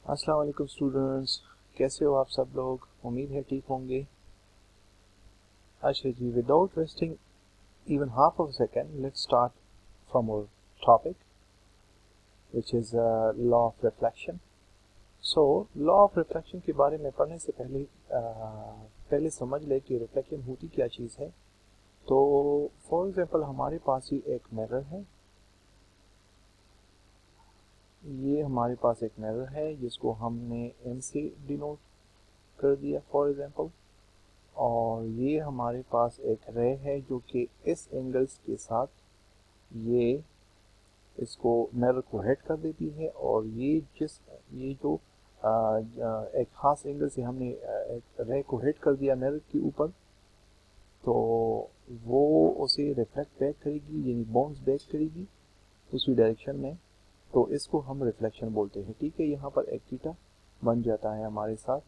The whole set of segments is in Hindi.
अस्सलाम वालेकुम स्टूडेंट्स, कैसे हो आप सब लोग। उम्मीद है ठीक होंगे। अच्छा जी, without wasting even half of second let's start from our topic which is law of reflection. So law of reflection के बारे में पढ़ने से पहले समझ ले कि रिफ्लेक्शन होती क्या चीज़ है। तो फॉर एग्जांपल हमारे पास ही एक मिरर है, ये हमारे पास एक मिरर है जिसको हमने एम से डिनोट कर दिया फॉर एग्जांपल। और ये हमारे पास एक रे है जो कि इस एंगल्स के साथ ये इसको मिरर को हिट कर देती है। और ये जो एक खास एंगल से हमने एक रे को हिट कर दिया मिरर के ऊपर, तो वो उसे रिफ्लेक्ट बैक करेगी, यानी बाउंस बैक करेगी उसी डायरेक्शन में। तो इसको हम रिफ्लेक्शन बोलते हैं। ठीक है, यहाँ पर एक थीटा बन जाता है हमारे साथ।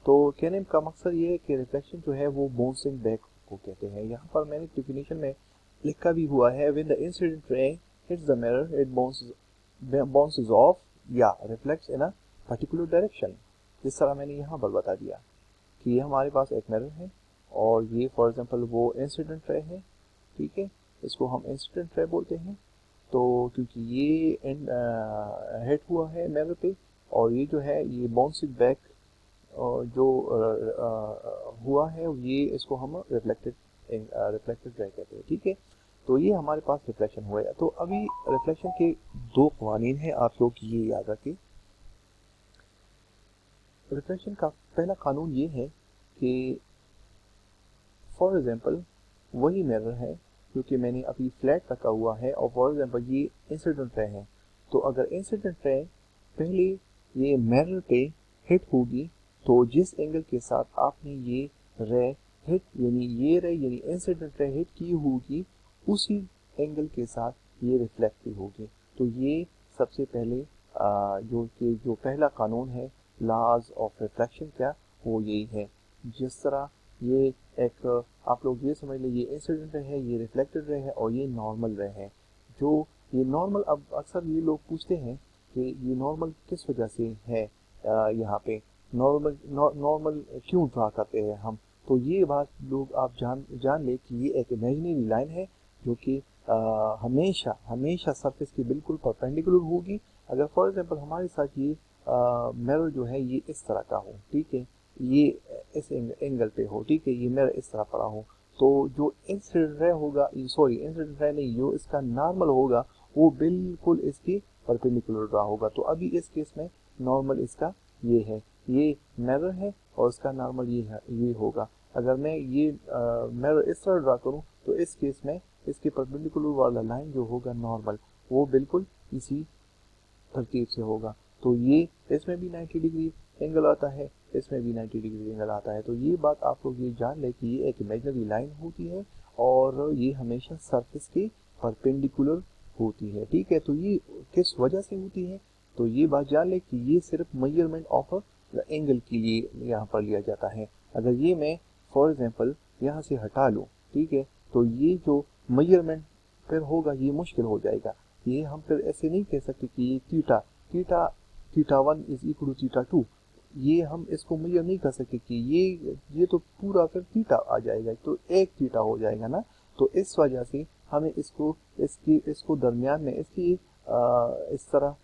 तो कहने का मकसद ये है कि रिफ्लेक्शन जो है वो बाउंसिंग बैक को कहते हैं। यहाँ पर मैंने डेफिनेशन में लिखा भी हुआ है, when the incident ray hits the mirror it bounces off या reflects in a particular direction. जिस तरह मैंने यहाँ पर बता दिया कि ये हमारे पास एक मिरर है और ये फॉर एग्जांपल वो इंसिडेंट रे है। ठीक है, इसको हम इंसिडेंट रे बोलते हैं। तो क्योंकि ये हिट हुआ है मिरर पे और ये जो है ये बाउंसिंग बैक जो हुआ है, ये इसको हम रिफ्लेक्टेड रे कहते हैं। ठीक है, तो ये हमारे पास रिफ्लेक्शन हुआ है। तो अभी रिफ्लेक्शन के दो कवानीन हैं, आप लोग ये याद रखें। रिफ्लेक्शन का पहला कानून ये है कि फॉर एग्जांपल वही मिरर है क्योंकि मैंने अभी फ्लैट रखा हुआ है और फॉर एग्जांपल ये इंसिडेंट रे है। तो अगर इंसिडेंट रे पहले ये मिरर पे हिट होगी तो जिस एंगल के साथ आपने ये रे हिट यानी ये रे यानी इंसिडेंट रे हिट की होगी, उसी एंगल के साथ ये रिफ्लेक्ट भी होगी। तो ये सबसे पहले जो पहला कानून है लॉज ऑफ रिफ्लेक्शन का, वो यही है। जिस तरह ये एक आप लोग ये समझ लीजिए ये इंसिडेंट रे है, ये रिफ्लेक्टेड रे है और ये नॉर्मल रे है। जो ये नॉर्मल, अब अक्सर ये लोग पूछते हैं कि ये नॉर्मल किस वजह से है, यहाँ पे नॉर्मल क्यों ड्रा करते हैं हम। तो ये बात लोग आप जान ले कि ये एक इमेजिनरी लाइन है जो कि हमेशा हमेशा सरफेस के बिल्कुल परपेंडिकुलर होगी। अगर फॉर एग्जांपल हमारे साथ ये मिरर जो है ये इस तरह का हो, ठीक है, ये इस एंगल पे हो, ठीक है, ये मिरर इस तरह पड़ा हो, तो जो इंसिडेंट रे होगा, सॉरी इंसिडेंट रे नहीं, जो इसका नॉर्मल होगा वो बिल्कुल इसके परपेंडिकुलर रहा होगा। तो अभी इस केस में नॉर्मल इसका ये है, ये मिरर है और इसका नॉर्मल ये है, ये होगा। अगर मैं ये मिरर इस तरह ड्रा करूं तो इस केस में इसके परपेंडिकुलर वाला लाइन जो होगा नॉर्मल, वो बिल्कुल इसी तरतीब से होगा। तो ये इसमें भी 90 डिग्री एंगल आता है, इसमें भी 90 डिग्री एंगल आता है। तो ये बात आप लोग ये जान ले कि ये एक इमेजिनरी लाइन होती है और ये हमेशा सरफेस के परपेंडिकुलर होती है। ठीक है, तो ये किस वजह से होती है, तो ये बात जान ले कि ये सिर्फ मेजरमेंट ऑफ एंगल के लिए यहाँ पर लिया जाता है। अगर ये मैं फॉर एग्जांपल यहाँ से हटा लूँ, ठीक है, तो ये जो मेजरमेंट फिर होगा ये मुश्किल हो जाएगा। ये हम फिर ऐसे नहीं कह सकते कि ये theta theta theta one is equal to theta two, ये हम इसको मेजर नहीं कर सकते कि ये तो पूरा फिर थीटा आ जाएगा, तो एक थीटा हो जाएगा ना। तो इस वजह से हमें इसको दरमियान में इसकी इस तरह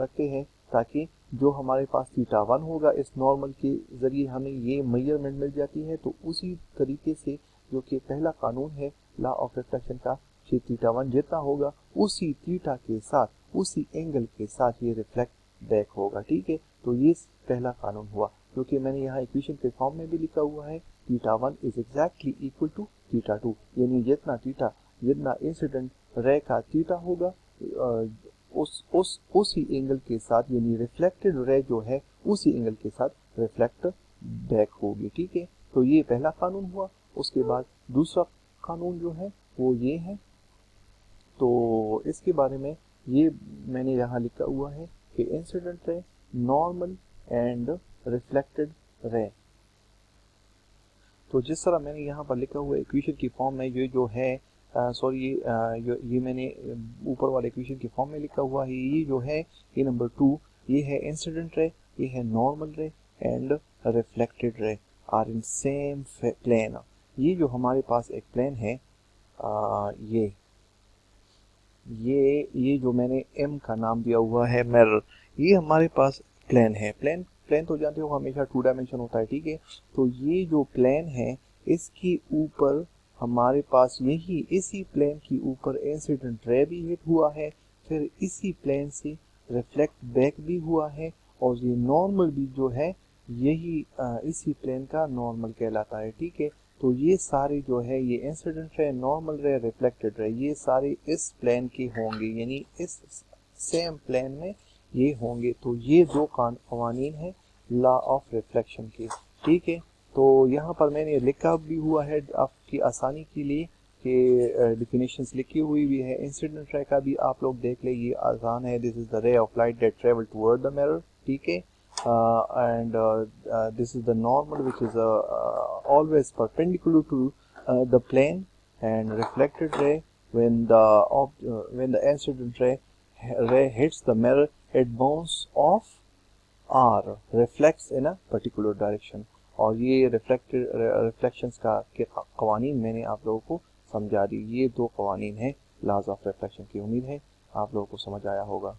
रखते हैं ताकि जो हमारे पास थीटा वन होगा इस नॉर्मल के ज़रिए हमें ये मेजरमेंट मिल जाती है। तो उसी तरीके से जो कि पहला कानून है लॉ ऑफ रिफ्लेक्शन का, कि थीटा वन जितना होगा उसी थीटा के साथ उसी एंगल के साथ ये रिफ्लेक्ट बैक होगा। ठीक है, तो ये पहला कानून हुआ, क्योंकि मैंने यहाँ इक्वेशन के फॉर्म में भी लिखा हुआ है theta one is exactly equal to theta two, यानी जितना इंसिडेंट रे का थीटा होगा उसी एंगल के साथ, यानी रिफ्लेक्टेड रे जो है उसी एंगल के साथ रिफ्लेक्ट बैक होगी। ठीक है, तो ये पहला कानून हुआ। उसके बाद दूसरा कानून जो है वो ये है, तो इसके बारे में ये मैंने यहाँ लिखा हुआ है कि incident ray, normal and reflected रे। तो जिस तरह मैंने यहाँ पर लिखा हुआ इक्वेशन की फॉर्म में ये जो है सॉरी ये मैंने ऊपर वाले इक्वेशन की फॉर्म में लिखा हुआ है, ये जो है ये नंबर 2 ये है इंसिडेंट रे, ये है normal ray and reflected ray are in same plane. ये जो हमारे पास एक प्लेन है, ये जो मैंने m का नाम दिया हुआ है मिरर, ये हमारे पास प्लेन है। प्लेन प्लेन तो जानते हो हमेशा 2 डायमेंशन होता है, ठीक है। तो ये जो प्लेन है इसके ऊपर हमारे पास इसी प्लेन के ऊपर इंसिडेंट रे भी हिट हुआ है, फिर इसी प्लेन से रिफ्लेक्ट बैक भी हुआ है, और ये नॉर्मल भी जो है इसी प्लेन का नॉर्मल कहलाता है, ठीक है। तो ये सारे जो है ये इंसिडेंट रे, नॉर्मल रे, रिफ्लेक्टेड रे, ये सारे इस प्लेन के होंगे, यानी इस सेम प्लेन में ये होंगे। तो ये दो कवानीन है लॉ ऑफ रिफ्लेक्शन के, ठीक है। तो यहाँ पर मैंने लिखा भी हुआ है आपकी आसानी के लिए कि डिफिनेशंस लिखी हुई भी है। इंसिडेंट रे का भी आप लोग देख ले, ये आसान है। This is the ray of light that travel toward the mirror, ठीक है। And this is the normal, which is always perpendicular to the plane, and reflected ray, when the incident ray hits the mirror, it bounces off or reflects in a particular direction। और ये रिफ्लेक्शंस का कवानीन मैंने आप लोगों को समझा दी। ये दो कवानीन हैं लॉज ऑफ रिफ्लेक्शन की। उम्मीद है आप लोगों को समझ आया होगा।